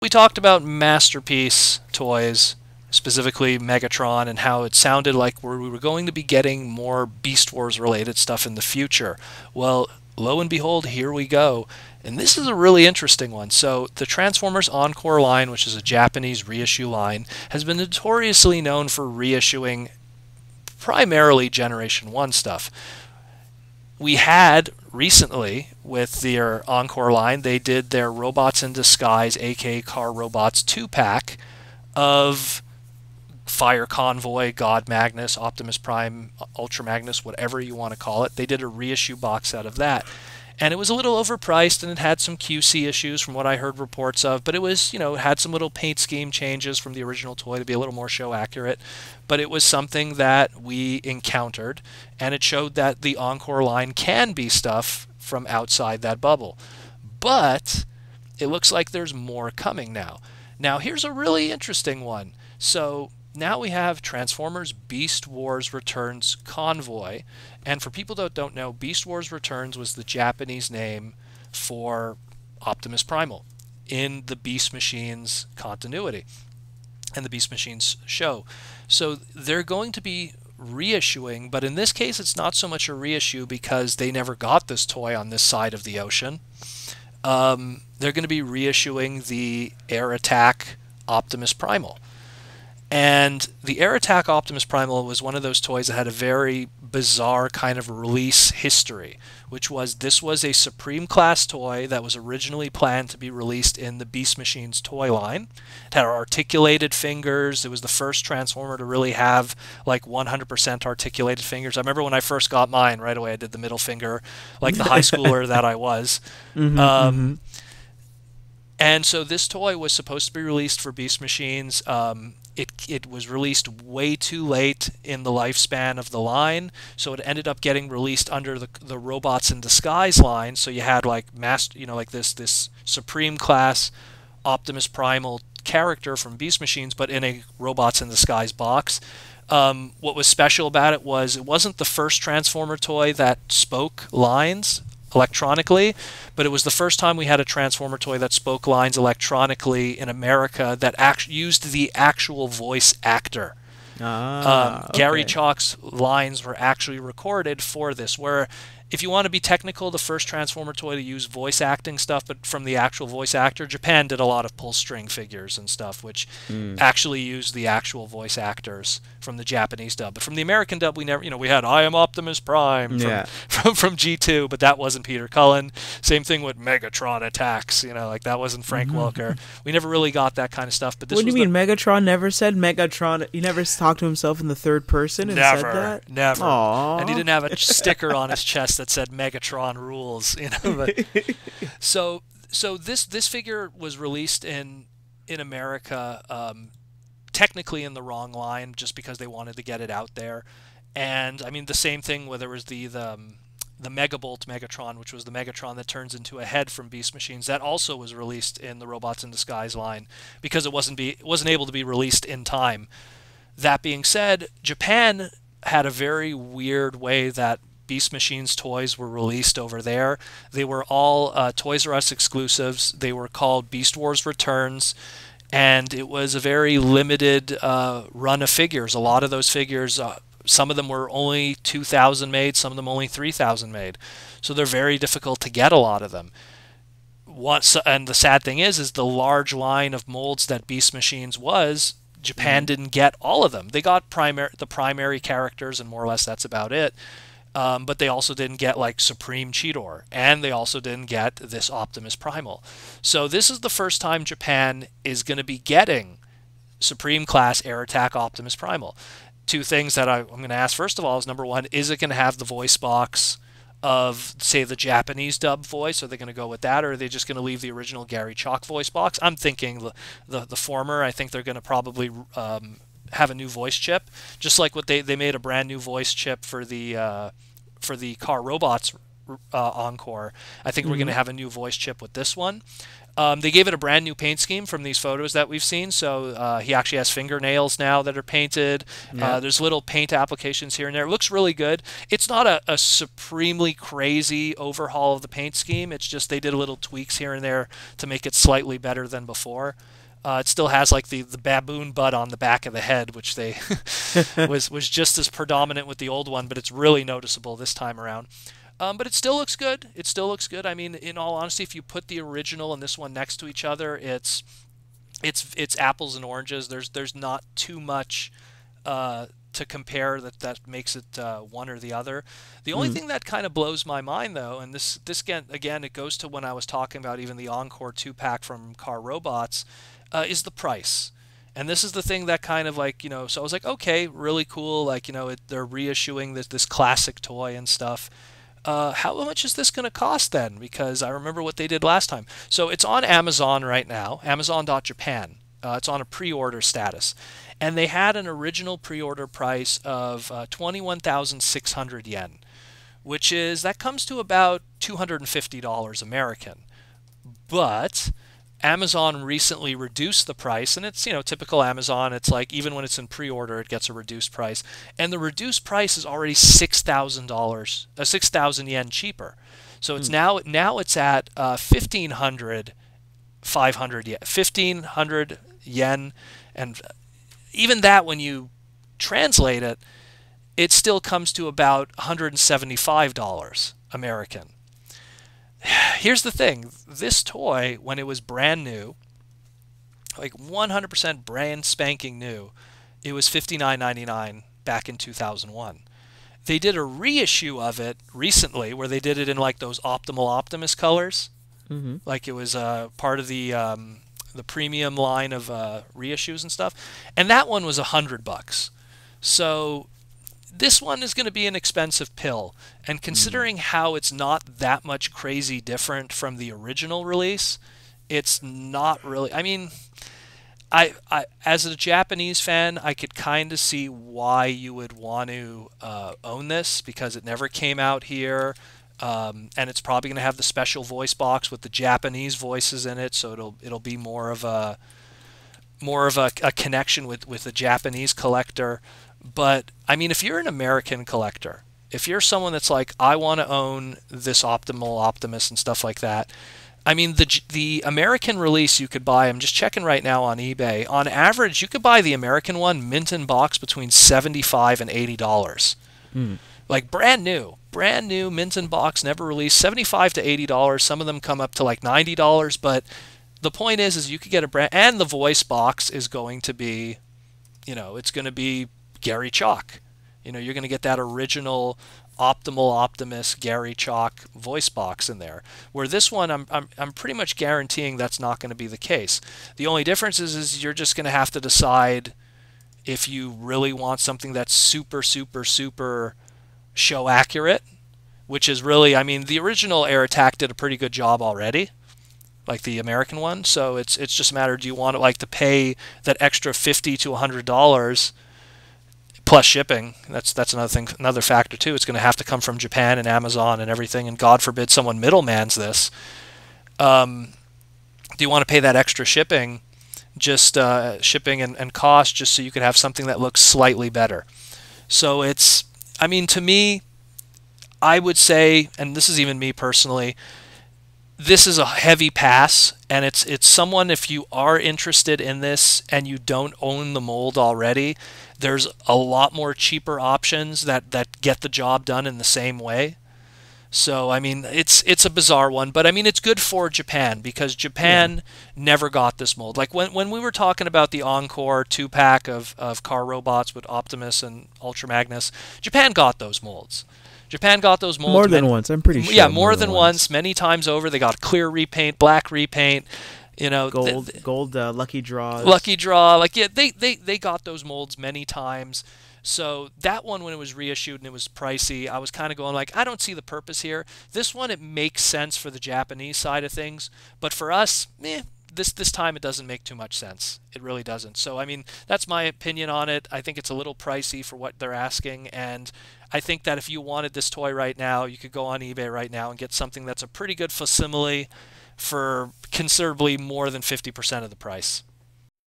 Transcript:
We talked about Masterpiece toys, specifically Megatron, and how it sounded like we were going to be getting more Beast Wars related stuff in the future. Well, lo and behold, here we go. And this is a really interesting one. So, the Transformers Encore line, which is a Japanese reissue line, has been notoriously known for reissuing primarily Generation 1 stuff. We had recently with their Encore line, they did their Robots in Disguise, aka Car Robots 2-pack of Fire Convoy, God Magnus, Optimus Prime, Ultra Magnus, whatever you want to call it. They did a reissue box out of that. And it was a little overpriced, and it had some QC issues from what I heard reports of, but it was, it had some little paint scheme changes from the original toy to be a little more show accurate. But it was something that we encountered, and it showed that the Encore line can be stuff from outside that bubble. But it looks like there's more coming now. Now, here's a really interesting one. So now we have Transformers Beast Wars Returns Convoy. And for people that don't know, Beast Wars Returns was the Japanese name for Optimus Primal in the Beast Machines continuity and the Beast Machines show. So they're going to be reissuing, but in this case it's not so much a reissue because they never got this toy on this side of the ocean. They're going to be reissuing the Air Attack Optimus Primal. And the Air Attack Optimus Primal was one of those toys that had a very bizarre kind of release history, which was this was a Supreme Class toy that was originally planned to be released in the Beast Machines toy line. It had articulated fingers. It was the first Transformer to really have like 100% articulated fingers. I remember when I first got mine, right away I did the middle finger like the high schooler that I was. And so this toy was supposed to be released for Beast Machines. It was released way too late in the lifespan of the line, so it ended up getting released under the Robots in Disguise line. So you had like like this Supreme Class Optimus Primal character from Beast Machines, but in a Robots in Disguise box. What was special about it was it wasn't the first Transformer toy that spoke lines electronically, but it was the first time we had a Transformer toy that spoke lines electronically in America that used the actual voice actor. Gary Chalk's lines were actually recorded for this, where if you want to be technical, the first Transformer toy to use voice acting stuff, but from the actual voice actor, Japan did a lot of pull string figures and stuff, which actually used the actual voice actors from the Japanese dub. But from the American dub, we never, we had I Am Optimus Prime from G2, but that wasn't Peter Cullen. Same thing with Megatron Attacks, like that wasn't Frank Welker. We never really got that kind of stuff. But this what do you mean Megatron never said Megatron? He never talked to himself in the third person and said that? Never. Aww. And he didn't have a sticker on his chest that said Megatron rules, But, so this figure was released in America, technically in the wrong line, just because they wanted to get it out there. And I mean the same thing where there was the Megabolt Megatron, which was the Megatron that turns into a head from Beast Machines. That also was released in the Robots in Disguise line because it wasn't able to be released in time. That being said, Japan had a very weird way that Beast Machines toys were released over there. They were all Toys R Us exclusives. They were called Beast Wars Returns, and it was a very limited run of figures. A lot of those figures, some of them were only 2,000 made, some of them only 3,000 made. So they're very difficult to get, a lot of them. And the sad thing is the large line of molds that Beast Machines was, Japan didn't get all of them. They got the primary characters, and more or less that's about it. But they also didn't get like Supreme Cheetor, and they also didn't get this Optimus Primal. So this is the first time Japan is going to be getting Supreme Class Air Attack Optimus Primal. Two things that I'm going to ask first of all is, number one, is it going to have the voice box of, say, the Japanese dub voice? Are they going to go with that, or are they just going to leave the original Gary Chalk voice box? I'm thinking the former. I think they're going to probably have a new voice chip, just like what they made a brand new voice chip for the Car Robots Encore. I think we're going to have a new voice chip with this one. They gave it a brand new paint scheme from these photos that we've seen. So he actually has fingernails now that are painted. There's little paint applications here and there. It looks really good. It's not a supremely crazy overhaul of the paint scheme. It's just they did a little tweaks here and there to make it slightly better than before. It still has like the baboon butt on the back of the head, which they was just as predominant with the old one, but it's really noticeable this time around. But it still looks good. It still looks good. I mean, in all honesty, if you put the original and this one next to each other, it's apples and oranges. There's not too much to compare that makes it one or the other. The only thing that kind of blows my mind, though, and this again, it goes to when I was talking about even the Encore 2-pack from Car Robots, is the price. And this is the thing that kind of like, you know, so I was like, okay, really cool. Like, you know, they're reissuing this classic toy and stuff. How much is this going to cost then? Because I remember what they did last time. So it's on Amazon right now, Amazon.Japan. It's on a pre-order status. And they had an original pre-order price of 21,600 yen, which that comes to about $250 American. But Amazon recently reduced the price, and it's, you know, typical Amazon. It's like even when it's in pre-order, it gets a reduced price, and the reduced price is already $6,000, 6,000 yen cheaper. So it's now it's at 1,500 yen, and even that, when you translate it, it still comes to about $175 American. Here's the thing. This toy, when it was brand new, like 100% brand spanking new, it was $59.99 back in 2001. They did a reissue of it recently where they did it in like those Optimal Optimus colors. Like it was part of the premium line of reissues and stuff. And that one was $100. So this one is going to be an expensive pill, and considering how it's not that much crazy different from the original release, it's not really. I mean, I as a Japanese fan, I could kind of see why you would want to own this, because it never came out here, and it's probably going to have the special voice box with the Japanese voices in it, so it'll be more of a connection with a Japanese collector. But I mean, if you're an American collector, if you're someone that's like, I want to own this Optimal Optimus and stuff like that, I mean, the American release you could buy, I'm just checking right now on eBay, on average you could buy the American one mint in box between $75 and $80. Like brand new mint in box, never released, $75 to $80. Some of them come up to like $90, but the point is you could get a brand, and the voice box is going to be, you know, it's going to be Gary Chalk. You know, you're going to get that original Optimal Optimus Gary Chalk voice box in there. Where this one, I'm pretty much guaranteeing that's not going to be the case. The only difference is you're just going to have to decide if you really want something that's super, super, super show accurate, which is really, I mean, the original Air Attack did a pretty good job already, like the American one. So it's just a matter, do you want to like to pay that extra $50 to $100 plus shipping? That's another factor too. It's going to have to come from Japan and Amazon and everything, and God forbid someone middlemans this. Do you want to pay that extra shipping, just shipping and cost, just so you could have something that looks slightly better? So it's, I mean, to me, I would say, and this is even me personally, this is a heavy pass, and it's someone, if you are interested in this and you don't own the mold already, there's a lot more cheaper options that get the job done in the same way. So, I mean, it's a bizarre one, but I mean, it's good for Japan, because Japan never got this mold. Like when we were talking about the Encore 2-pack of car robots with Optimus and Ultra Magnus, Japan got those molds. Japan got those molds more than once, I'm pretty sure. Yeah, more than once, many times over. They got clear repaint, black repaint, you know, gold lucky draws. Lucky draw, like, yeah, they got those molds many times. So that one, when it was reissued and it was pricey, I was kind of going like, I don't see the purpose here. This one, it makes sense for the Japanese side of things, but for us, this time it doesn't make too much sense. It really doesn't. So I mean, that's my opinion on it. I think it's a little pricey for what they're asking, and I think that if you wanted this toy right now, you could go on eBay right now and get something that's a pretty good facsimile for considerably more than 50% of the price.